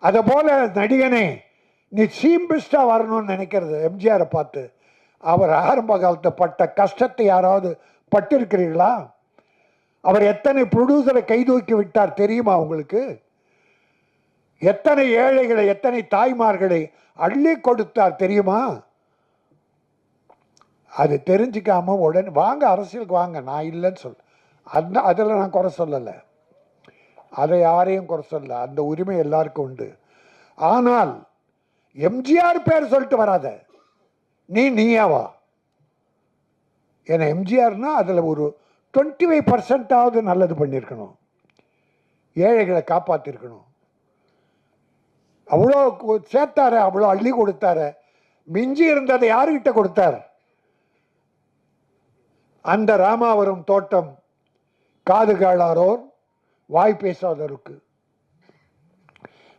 அதை போல நடிகனே நீ சீம்பிஸ்டா வரணும்னு நினைக்கிறது எம்ஜிஆரை பார்த்து. அவர் ஆரம்ப காலத்தை பட்ட கஷ்டத்தை யாராவது பட்டிருக்கிறீர்களா? அவர் எத்தனை ப்ரொடியூசரை கைதூக்கி விட்டார் தெரியுமா உங்களுக்கு? எத்தனை ஏழைகளை, எத்தனை தாய்மார்களை அள்ளி கொடுத்தார் தெரியுமா? அது தெரிஞ்சிக்காம உடனே வாங்க அரசியலுக்கு வாங்க, நான் இல்லைன்னு சொல்ல. அதில் நான் குறை சொல்லலை, அதை யாரையும் குறை சொல்ல, அந்த உரிமை எல்லாருக்கும் உண்டு. ஆனால் எம்ஜிஆர் பேர் சொல்லிட்டு வராத. நீயாவா? ஏன்னா எம்ஜிஆர்னா அதில் ஒரு 25% நல்லது பண்ணியிருக்கணும், ஏழைகளை காப்பாற்றிருக்கணும். அவ்வளோ சேர்த்தார, அவ்வளோ அள்ளி கொடுத்தார. மிஞ்சி இருந்ததை யாருக்கிட்ட கொடுத்தார்? அந்த ராமாவரம் தோட்டம் காது கேளாரோர் வாய் பேசாதோருக்கு.